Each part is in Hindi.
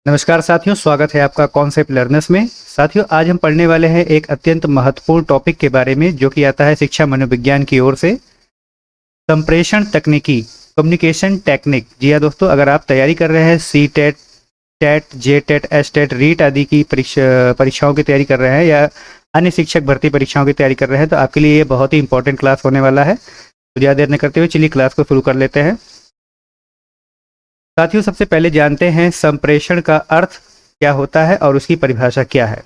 नमस्कार साथियों, स्वागत है आपका कॉन्सेप्ट लर्नर्स में। साथियों, आज हम पढ़ने वाले हैं एक अत्यंत महत्वपूर्ण टॉपिक के बारे में जो कि आता है शिक्षा मनोविज्ञान की ओर से, संप्रेषण तकनीकी, कम्युनिकेशन टेक्निक। जी हाँ दोस्तों, अगर आप तैयारी कर रहे हैं सी टेट, टेट, जे टेट, एस टेट, रीट आदि की परीक्षाओं की तैयारी कर रहे हैं या अन्य शिक्षक भर्ती परीक्षाओं की तैयारी कर रहे हैं तो आपके लिए ये बहुत ही इंपॉर्टेंट क्लास होने वाला है। तो ज़्यादा देर न करते हुए चलिए क्लास को शुरू कर लेते हैं। साथियों, सबसे पहले जानते हैं संप्रेषण का अर्थ क्या होता है और उसकी परिभाषा क्या है।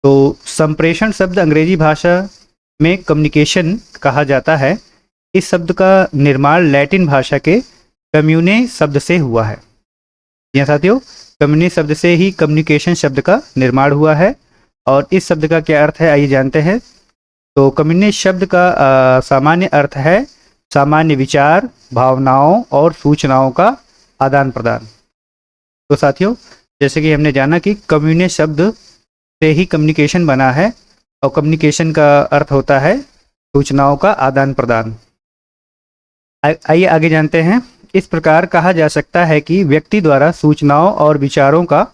तो संप्रेषण शब्द अंग्रेजी भाषा में कम्युनिकेशन कहा जाता है। इस शब्द का निर्माण लैटिन भाषा के कम्यूने शब्द से हुआ है। जी हाँ साथियों, कम्यूने शब्द से ही कम्युनिकेशन शब्द का निर्माण हुआ है। और इस शब्द का क्या अर्थ है, आइए जानते हैं। तो कम्यूने शब्द का सामान्य अर्थ है सामान्य विचार, भावनाओं और सूचनाओं का आदान प्रदान। तो साथियों, जैसे कि हमने जाना कि कम्यूने शब्द से ही कम्युनिकेशन बना है और कम्युनिकेशन का अर्थ होता है सूचनाओं का आदान प्रदान। आइए आगे जानते हैं। इस प्रकार कहा जा सकता है कि व्यक्ति द्वारा सूचनाओं और विचारों का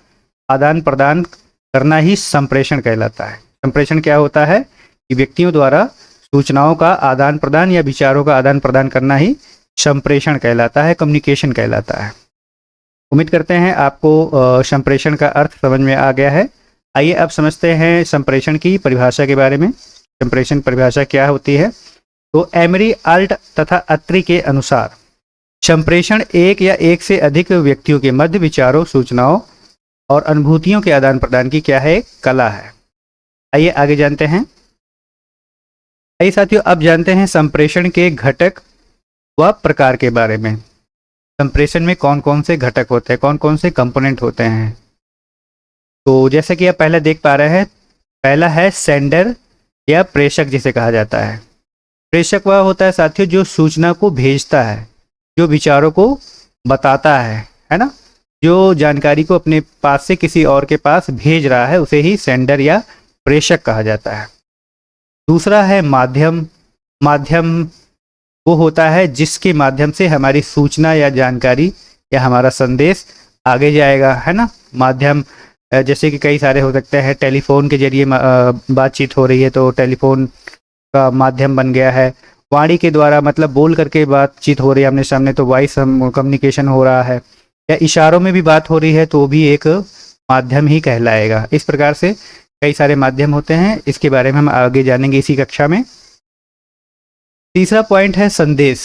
आदान प्रदान करना ही संप्रेषण कहलाता है। संप्रेषण क्या होता है कि व्यक्तियों द्वारा सूचनाओं का आदान प्रदान या विचारों का आदान प्रदान करना ही संप्रेषण कहलाता है, कम्युनिकेशन कहलाता है। उम्मीद करते हैं आपको संप्रेषण का अर्थ समझ में आ गया है। आइए अब समझते हैं संप्रेषण की परिभाषा के बारे में। संप्रेषण परिभाषा क्या होती है। तो एमरी, अल्ट तथा अत्री के अनुसार संप्रेषण एक या एक से अधिक व्यक्तियों के मध्य विचारों, सूचनाओं और अनुभूतियों के आदान प्रदान की क्या है, कला है। आइए आगे जानते हैं। आइए साथियों, अब जानते हैं संप्रेषण के घटक व प्रकार के बारे में। संप्रेषण में कौन कौन से घटक होते हैं, कौन कौन से कंपोनेंट होते हैं। तो जैसे कि आप पहले देख पा रहे हैं, पहला है सेंडर या प्रेषक जिसे कहा जाता है। प्रेषक वह होता है साथियों जो सूचना को भेजता है, जो विचारों को बताता है ना, जो जानकारी को अपने पास से किसी और के पास भेज रहा है उसे ही सेंडर या प्रेषक कहा जाता है। दूसरा है माध्यम। माध्यम वो होता है जिसके माध्यम से हमारी सूचना या जानकारी या हमारा संदेश आगे जाएगा, है ना। माध्यम जैसे कि कई सारे हो सकते हैं। टेलीफोन के जरिए बातचीत हो रही है तो टेलीफोन का माध्यम बन गया है। वाणी के द्वारा मतलब बोल करके बातचीत हो रही है आमने सामने तो वॉइस कम्युनिकेशन हो रहा है। या इशारों में भी बात हो रही है तो वो भी एक माध्यम ही कहलाएगा। इस प्रकार से कई सारे माध्यम होते हैं, इसके बारे में हम आगे जानेंगे इसी कक्षा में। तीसरा पॉइंट है संदेश।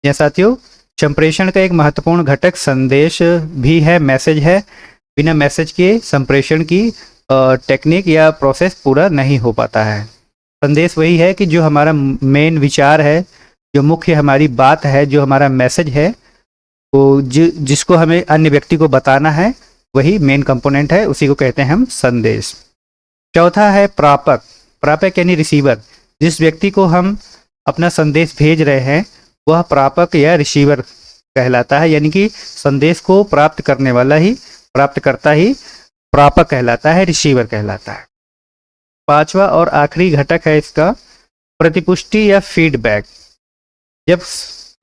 या साथियों, संप्रेषण का एक महत्वपूर्ण घटक संदेश भी है, मैसेज है। बिना मैसेज के संप्रेषण की टेक्निक या प्रोसेस पूरा नहीं हो पाता है। संदेश वही है कि जो हमारा मेन विचार है, जो मुख्य हमारी बात है, जो हमारा मैसेज है, तो जिसको हमें अन्य व्यक्ति को बताना है, वही मेन कंपोनेंट है, उसी को कहते हैं हम संदेश। चौथा है प्रापक। प्रापक यानी रिसीवर। जिस व्यक्ति को हम अपना संदेश भेज रहे हैं वह प्रापक या रिसीवर कहलाता है, यानी कि संदेश को प्राप्त करने वाला ही, प्राप्तकर्ता ही प्रापक कहलाता है, रिसीवर कहलाता है। पांचवा और आखिरी घटक है इसका प्रतिपुष्टि या फीडबैक। जब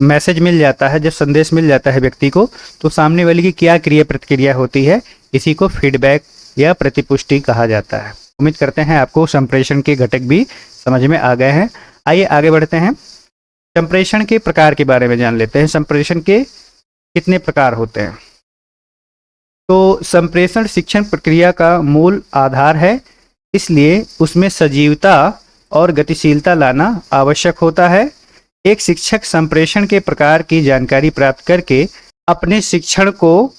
मैसेज मिल जाता है, जब संदेश मिल जाता है व्यक्ति को, तो सामने वाले की क्या क्रिया प्रतिक्रिया होती है, इसी को फीडबैक या प्रतिपुष्टि कहा जाता है। उम्मीद करते हैं आपको संप्रेषण के घटक भी समझ में आ गए हैं। आइए आगे बढ़ते हैं। संप्रेषण के प्रकार के बारे में जान लेते हैं। संप्रेषण के कितने प्रकार होते हैं। तो संप्रेषण शिक्षण प्रक्रिया का मूल आधार है, इसलिए उसमें सजीवता और गतिशीलता लाना आवश्यक होता है। एक शिक्षक संप्रेषण के प्रकार की जानकारी प्राप्त करके अपने शिक्षण को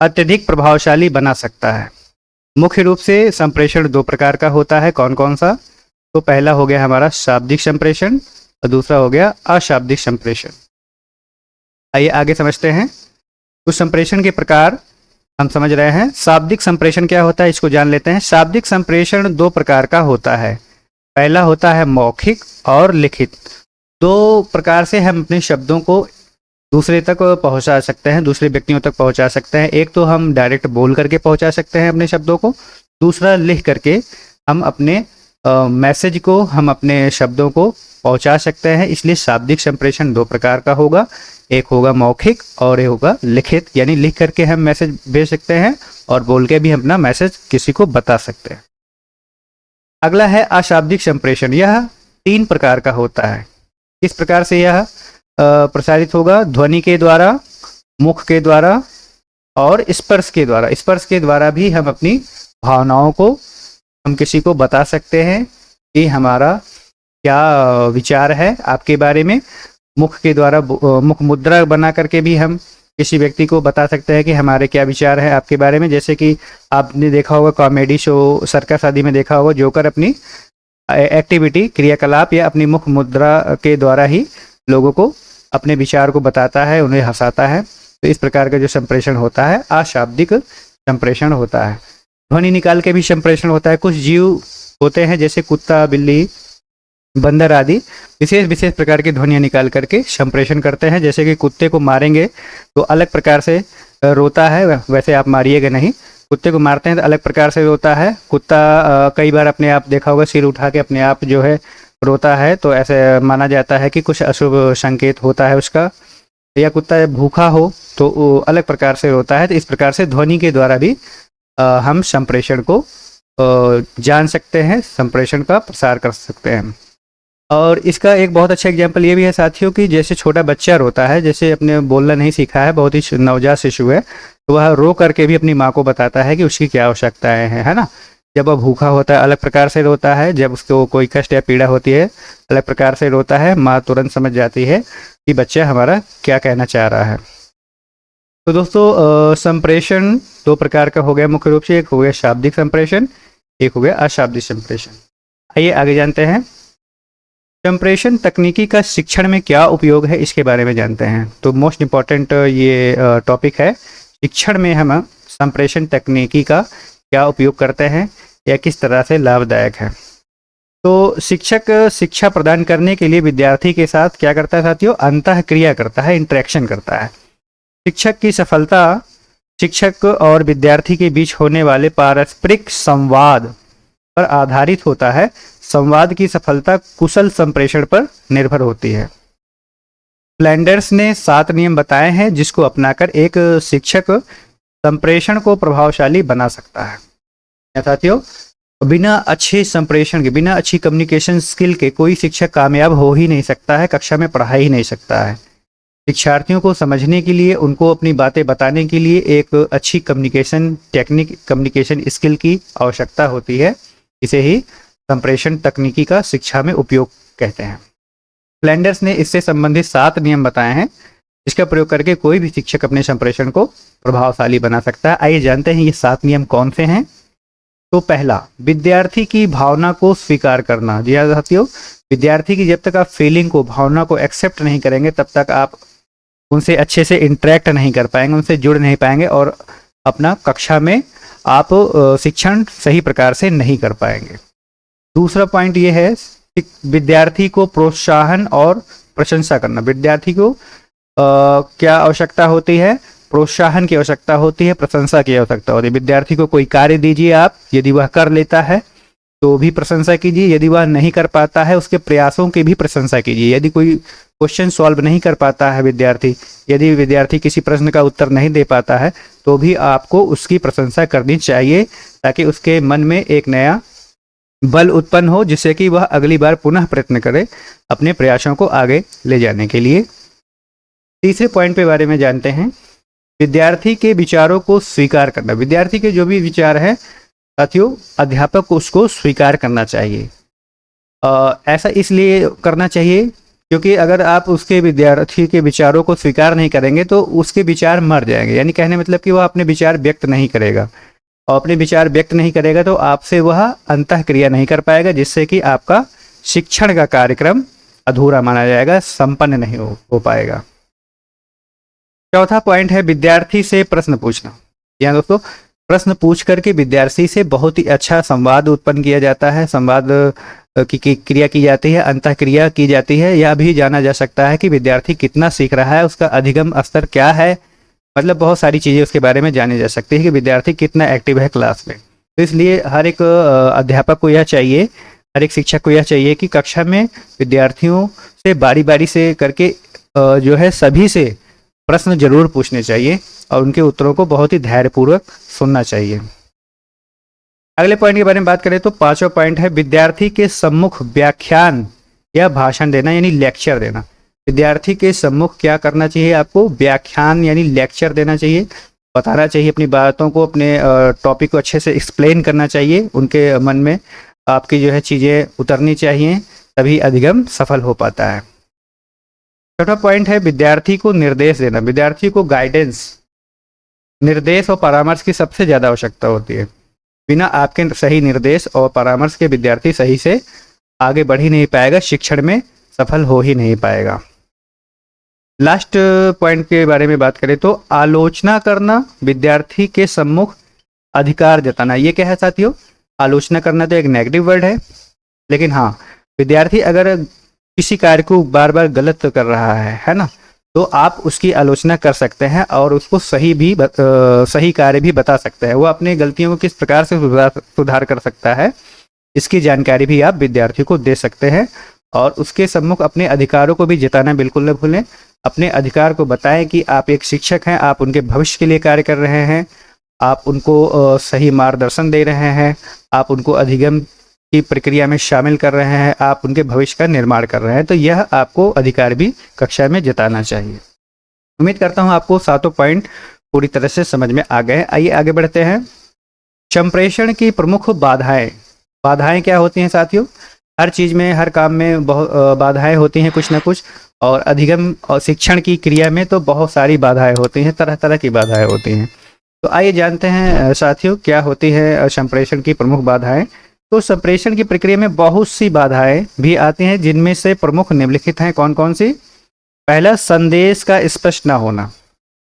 अत्यधिक प्रभावशाली बना सकता है। मुख्य रूप से संप्रेषण दो प्रकार का होता है। कौन कौन सा। तो पहला हो गया हमारा शाब्दिक संप्रेषण और दूसरा हो गया अशाब्दिक संप्रेषण। आइए आगे समझते हैं। कुछ संप्रेषण के प्रकार हम समझ रहे हैं। शाब्दिक संप्रेषण क्या होता है, इसको जान लेते हैं। शाब्दिक संप्रेषण दो प्रकार का होता है। पहला होता है मौखिक और लिखित। दो प्रकार से हम अपने शब्दों को दूसरे तक पहुंचा सकते हैं, दूसरे व्यक्तियों तक पहुंचा सकते हैं। एक तो हम डायरेक्ट बोल करके पहुंचा सकते हैं अपने शब्दों को, दूसरा लिख करके हम अपने मैसेज को हम अपने शब्दों को पहुंचा सकते हैं। इसलिए शाब्दिक संप्रेषण दो प्रकार का होगा, एक होगा मौखिक और एक होगा लिखित, यानी लिख करके हम मैसेज भेज सकते हैं और बोल के भी अपना मैसेज किसी को बता सकते हैं। अगला है अशाब्दिक संप्रेषण। यह 3 प्रकार का होता है। किस प्रकार से यह प्रसारित होगा? ध्वनि के द्वारा, मुख के द्वारा और स्पर्श के द्वारा। स्पर्श के द्वारा भी हम अपनी भावनाओं को हम किसी को बता सकते हैं कि हमारा क्या विचार है आपके बारे में। मुख के द्वारा मुख मुद्रा बना करके भी हम किसी व्यक्ति को बता सकते हैं कि हमारे क्या विचार है आपके बारे में। जैसे कि आपने देखा होगा कॉमेडी शो, सर्कस आदि में देखा होगा, जोकर अपनी एक्टिविटी, क्रियाकलाप या अपनी मुख मुद्रा के द्वारा ही लोगों को अपने विचार को बताता है, उन्हें हंसाता है। तो इस प्रकार का जो संप्रेषण होता है अशाब्दिक संप्रेषण होता है। ध्वनि निकाल के भी संप्रेषण होता है। कुछ जीव होते हैं जैसे कुत्ता, बिल्ली, बंदर आदि विशेष विशेष प्रकार की ध्वनियाँ निकाल करके संप्रेषण करते हैं। जैसे कि कुत्ते को मारेंगे तो अलग प्रकार से रोता है, वैसे आप मारिएगा नहीं। कुत्ते को मारते हैं तो अलग प्रकार से रोता है। कुत्ता कई बार अपने आप देखा होगा सिर उठा के अपने आप जो है रोता है, तो ऐसे माना जाता है कि कुछ अशुभ संकेत होता है उसका। या कुत्ता भूखा हो तो वो अलग प्रकार से रोता है। तो इस प्रकार से ध्वनि के द्वारा भी हम संप्रेषण को जान सकते हैं, संप्रेषण का प्रसार कर सकते हैं। और इसका एक बहुत अच्छा एग्जाम्पल ये भी है साथियों कि जैसे छोटा बच्चा रोता है, जैसे अपने बोलना नहीं सीखा है, बहुत ही नवजात शिशु है, तो वह रो करके भी अपनी माँ को बताता है कि उसकी क्या आवश्यकताएं हैं, है ना। जब वह भूखा होता है अलग प्रकार से रोता है, जब उसको कोई कष्ट या पीड़ा होती है अलग प्रकार से रोता है। माँ तुरंत समझ जाती है कि बच्चा हमारा क्या कहना चाह रहा है। तो दोस्तों संप्रेषण 2 प्रकार का हो गया मुख्य रूप से। एक हो गया शाब्दिक संप्रेषण, एक हो गया अशाब्दिक संप्रेषण। आइए आगे जानते हैं संप्रेषण तकनीकी का शिक्षण में क्या उपयोग है, इसके बारे में जानते हैं। तो मोस्ट इम्पॉर्टेंट ये टॉपिक है, शिक्षण में हम संप्रेषण तकनीकी का क्या उपयोग करते हैं या किस तरह से लाभदायक है। तो शिक्षक शिक्षा प्रदान करने के लिए विद्यार्थी के साथ क्या करता है साथियों? अंतःक्रिया करता है, इंटरेक्शन करता है। शिक्षक की सफलता शिक्षक और विद्यार्थी के बीच होने वाले पारस्परिक संवाद पर आधारित होता है। संवाद की सफलता कुशल संप्रेषण पर निर्भर होती है। फ्लैंडर्स ने 7 नियम बताए हैं जिसको अपनाकर एक शिक्षक संप्रेषण को प्रभावशाली बना सकता है। साथियों, बिना अच्छे संप्रेषण के, बिना अच्छी कम्युनिकेशन स्किल के कोई शिक्षक कामयाब हो ही नहीं सकता है, कक्षा में पढ़ा ही नहीं सकता है। शिक्षार्थियों को समझने के लिए, उनको अपनी बातें बताने के लिए एक अच्छी कम्युनिकेशन टेक्निक, कम्युनिकेशन स्किल की आवश्यकता होती है। इसे ही संप्रेषण तकनीकी का शिक्षा में उपयोग कहते हैं। फ्लैंडर्स ने इससे संबंधित 7 नियम बताए हैं जिसका प्रयोग करके कोई भी शिक्षक अपने संप्रेषण को प्रभावशाली बना सकता है। आइए जानते हैं ये 7 नियम कौन से हैं। तो पहला, विद्यार्थी की भावना को स्वीकार करना। जी हाँ साथियों, विद्यार्थी की जब तक आप फीलिंग को, भावना को एक्सेप्ट नहीं करेंगे तब तक आप उनसे अच्छे से इंटरेक्ट नहीं कर पाएंगे, उनसे जुड़ नहीं पाएंगे और अपना कक्षा में आप शिक्षण सही प्रकार से नहीं कर पाएंगे। दूसरा पॉइंट ये है विद्यार्थी को प्रोत्साहन और प्रशंसा करना। विद्यार्थी को क्या आवश्यकता होती है? प्रोत्साहन की आवश्यकता होती है, प्रशंसा की आवश्यकता होती है। विद्यार्थी को कोई कार्य दीजिए आप, यदि वह कर लेता है तो भी प्रशंसा कीजिए, यदि वह नहीं कर पाता है उसके प्रयासों की भी प्रशंसा कीजिए। यदि कोई क्वेश्चन सॉल्व नहीं कर पाता है विद्यार्थी, यदि विद्यार्थी किसी प्रश्न का उत्तर नहीं दे पाता है तो भी आपको उसकी प्रशंसा करनी चाहिए ताकि उसके मन में एक नया बल उत्पन्न हो जिससे कि वह अगली बार पुनः प्रयत्न करे अपने प्रयासों को आगे ले जाने के लिए। तीसरे पॉइंट पे बारे में जानते हैं, विद्यार्थी के विचारों को स्वीकार करना। विद्यार्थी के जो भी विचार है साथियों, अध्यापक को उसको स्वीकार करना चाहिए। ऐसा इसलिए करना चाहिए क्योंकि अगर आप उसके विद्यार्थी के विचारों को स्वीकार नहीं करेंगे तो उसके विचार मर जाएंगे। यानी कहने मतलब कि वह अपने विचार व्यक्त नहीं करेगा, और अपने विचार व्यक्त नहीं करेगा तो आपसे वह अंतःक्रिया नहीं कर पाएगा, जिससे कि आपका शिक्षण का कार्यक्रम अधूरा माना जाएगा, संपन्न नहीं हो पाएगा। चौथा पॉइंट है विद्यार्थी से प्रश्न पूछना। यहाँ दोस्तों, प्रश्न पूछ करके विद्यार्थी से बहुत ही अच्छा संवाद उत्पन्न किया जाता है, संवाद की क्रिया की जाती है, अंतःक्रिया की जाती है। यह भी जाना जा सकता है कि विद्यार्थी कितना सीख रहा है, उसका अधिगम स्तर क्या है, मतलब बहुत सारी चीज़ें उसके बारे में जानी जा सकती है कि विद्यार्थी कितना एक्टिव है क्लास में। तो इसलिए हर एक अध्यापक को यह चाहिए हर एक शिक्षक को यह चाहिए कि कक्षा में विद्यार्थियों से बारी बारी से करके जो है सभी से प्रश्न जरूर पूछने चाहिए और उनके उत्तरों को बहुत ही धैर्यपूर्वक सुनना चाहिए। अगले पॉइंट के बारे में बात करें तो 5वां पॉइंट है विद्यार्थी के सम्मुख व्याख्यान या भाषण देना यानी लेक्चर देना। विद्यार्थी के सम्मुख क्या करना चाहिए? आपको व्याख्यान यानी लेक्चर देना चाहिए, बताना चाहिए अपनी बातों को, अपने टॉपिक को अच्छे से एक्सप्लेन करना चाहिए, उनके मन में आपकी जो है चीज़ें उतरनी चाहिए, तभी अधिगम सफल हो पाता है। चौथा पॉइंट है विद्यार्थी को निर्देश देना। विद्यार्थी को गाइडेंस, निर्देश और परामर्श की सबसे ज़्यादा आवश्यकता होती है। बिना आपके सही निर्देश और परामर्श के विद्यार्थी सही से आगे बढ़ ही नहीं पाएगा, शिक्षण में सफल हो ही नहीं पाएगा। लास्ट पॉइंट के बारे में बात करें तो आलोचना करना, विद्यार्थी के सम्मुख अधिकार जताना। ये क्या है साथियों? आलोचना करना तो एक नेगेटिव वर्ड है, लेकिन हाँ, विद्यार्थी अगर किसी कार्य को बार बार गलत कर रहा है ना, तो आप उसकी आलोचना कर सकते हैं और उसको सही कार्य भी बता सकते हैं। वो अपनी गलतियों को किस प्रकार से सुधार कर सकता है, इसकी जानकारी भी आप विद्यार्थी को दे सकते हैं। और उसके सम्मुख अपने अधिकारों को भी जताना बिल्कुल न भूलें। अपने अधिकार को बताएं कि आप एक शिक्षक हैं, आप उनके भविष्य के लिए कार्य कर रहे हैं, आप उनको सही मार्गदर्शन दे रहे हैं, आप उनको अधिगम की प्रक्रिया में शामिल कर रहे हैं, आप उनके भविष्य का निर्माण कर रहे हैं। तो यह आपको अधिकार भी कक्षा में जताना चाहिए। उम्मीद करता हूँ आपको 7 पॉइंट पूरी तरह से समझ में आ गए। आइए आगे बढ़ते हैं। संप्रेषण की प्रमुख बाधाएं। बाधाएं क्या होती हैं साथियों? हर चीज़ में, हर काम में बहुत बाधाएं होती हैं, कुछ ना कुछ। और अधिगम और शिक्षण की क्रिया में तो बहुत सारी बाधाएं होती हैं, तरह तरह की बाधाएं होती हैं। तो आइए जानते हैं साथियों क्या होती है संप्रेषण की प्रमुख बाधाएं। तो संप्रेषण की प्रक्रिया में बहुत सी बाधाएं भी आती हैं, जिनमें से प्रमुख निम्नलिखित हैं। कौन कौन सी? पहला, संदेश का स्पष्ट ना होना।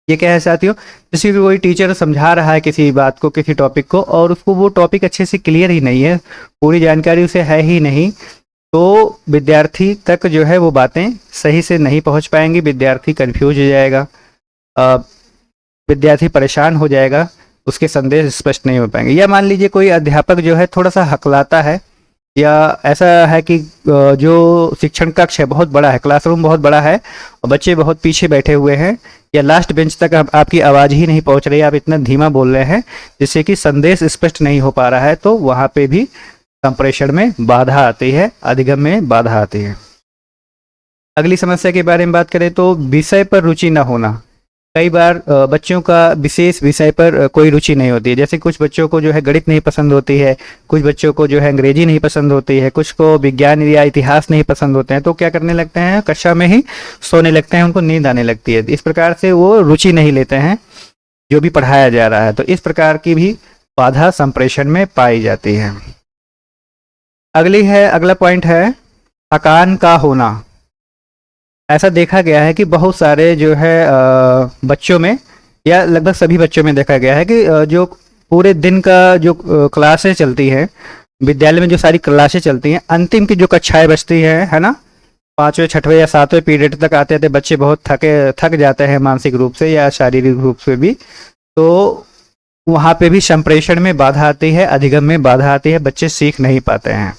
ये क्या है साथियों? जैसे कि कोई टीचर समझा रहा है किसी बात को, किसी टॉपिक को, और उसको वो टॉपिक अच्छे से क्लियर ही नहीं है, पूरी जानकारी उसे है ही नहीं, तो विद्यार्थी तक जो है वो बातें सही से नहीं पहुंच पाएंगी। विद्यार्थी कंफ्यूज हो जाएगा, विद्यार्थी परेशान हो जाएगा, उसके संदेश स्पष्ट नहीं हो पाएंगे। या मान लीजिए कोई अध्यापक जो है थोड़ा सा हकलाता है, या ऐसा है कि जो शिक्षण कक्ष है बहुत बड़ा है, क्लासरूम बहुत बड़ा है और बच्चे बहुत पीछे बैठे हुए हैं, या लास्ट बेंच तक आपकी आवाज़ ही नहीं पहुंच रही है, आप इतना धीमा बोल रहे हैं जिससे कि संदेश स्पष्ट नहीं हो पा रहा है, तो वहाँ पे भी संप्रेषण में बाधा आती है, अधिगम में बाधा आती है। अगली समस्या के बारे में बात करें तो विषय पर रुचि न होना। कई बार बच्चों का विशेष विषय पर कोई रुचि नहीं होती है। जैसे कुछ बच्चों को जो है गणित नहीं पसंद होती है, कुछ बच्चों को जो है अंग्रेजी नहीं पसंद होती है, कुछ को विज्ञान या इतिहास नहीं पसंद होते हैं, तो क्या करने लगते हैं? कक्षा में ही सोने लगते हैं, उनको नींद आने लगती है। इस प्रकार से वो रुचि नहीं लेते हैं जो भी पढ़ाया जा रहा है। तो इस प्रकार की भी बाधा संप्रेषण में पाई जाती है। अगला पॉइंट है थकान का होना। ऐसा देखा गया है कि बहुत सारे जो है बच्चों में, या लगभग सभी बच्चों में देखा गया है कि जो पूरे दिन का जो क्लासें चलती हैं, विद्यालय में जो सारी क्लासें चलती हैं, अंतिम की जो कक्षाएं बचती हैं, है ना, 5वें 6वें या 7वें पीरियड तक आते आते बच्चे बहुत थक जाते हैं, मानसिक रूप से या शारीरिक रूप से भी। तो वहाँ पे भी संप्रेषण में बाधा आती है, अधिगम में बाधा आती है, बच्चे सीख नहीं पाते हैं।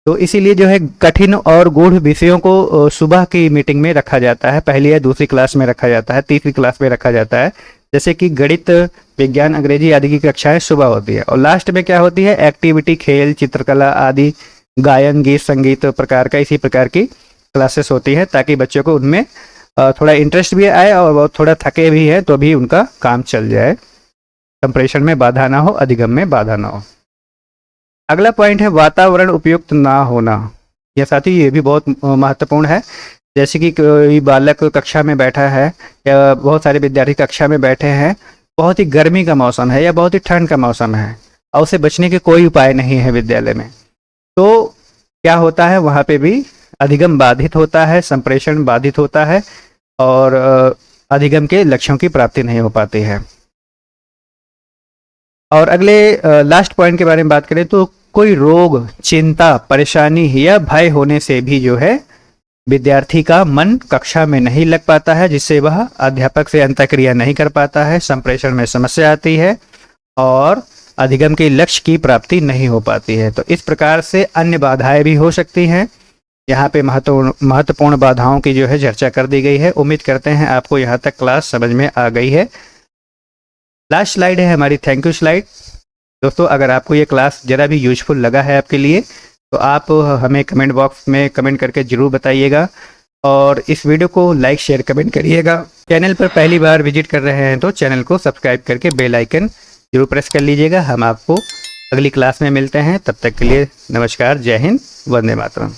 तो इसीलिए जो है कठिन और गूढ़ विषयों को सुबह की मीटिंग में रखा जाता है, पहली या दूसरी क्लास में रखा जाता है, तीसरी क्लास में रखा जाता है। जैसे कि गणित, विज्ञान, अंग्रेजी आदि की कक्षाएं सुबह होती है, और लास्ट में क्या होती है? एक्टिविटी, खेल, चित्रकला आदि, गायन, गीत, संगीत प्रकार का, इसी प्रकार की क्लासेस होती है, ताकि बच्चों को उनमें थोड़ा इंटरेस्ट भी आए और वो थोड़ा थके भी है तो भी उनका काम चल जाए, संप्रेषण में बाधा ना हो, अधिगम में बाधा ना हो। अगला पॉइंट है वातावरण उपयुक्त ना होना। यह साथी ये भी बहुत महत्वपूर्ण है। जैसे कि कोई बालक कक्षा में बैठा है या बहुत सारे विद्यार्थी कक्षा में बैठे हैं, बहुत ही गर्मी का मौसम है या बहुत ही ठंड का मौसम है और उसे बचने के कोई उपाय नहीं है विद्यालय में, तो क्या होता है? वहाँ पे भी अधिगम बाधित होता है, संप्रेषण बाधित होता है और अधिगम के लक्ष्यों की प्राप्ति नहीं हो पाती है। और अगले लास्ट पॉइंट के बारे में बात करें तो कोई रोग, चिंता, परेशानी या भय होने से भी जो है विद्यार्थी का मन कक्षा में नहीं लग पाता है, जिससे वह अध्यापक से अंतःक्रिया नहीं कर पाता है, संप्रेषण में समस्या आती है और अधिगम के लक्ष्य की प्राप्ति नहीं हो पाती है। तो इस प्रकार से अन्य बाधाएं भी हो सकती हैं। यहाँ पे महत्वपूर्ण बाधाओं की जो है चर्चा कर दी गई है। उम्मीद करते हैं आपको यहाँ तक क्लास समझ में आ गई है। लास्ट स्लाइड है हमारी थैंक यू स्लाइड। दोस्तों, अगर आपको ये क्लास ज़रा भी यूजफुल लगा है आपके लिए तो आप हमें कमेंट बॉक्स में कमेंट करके ज़रूर बताइएगा और इस वीडियो को लाइक शेयर कमेंट करिएगा। चैनल पर पहली बार विजिट कर रहे हैं तो चैनल को सब्सक्राइब करके बेल आइकन जरूर प्रेस कर लीजिएगा। हम आपको अगली क्लास में मिलते हैं। तब तक के लिए नमस्कार, जय हिंद, वंदे मातरम।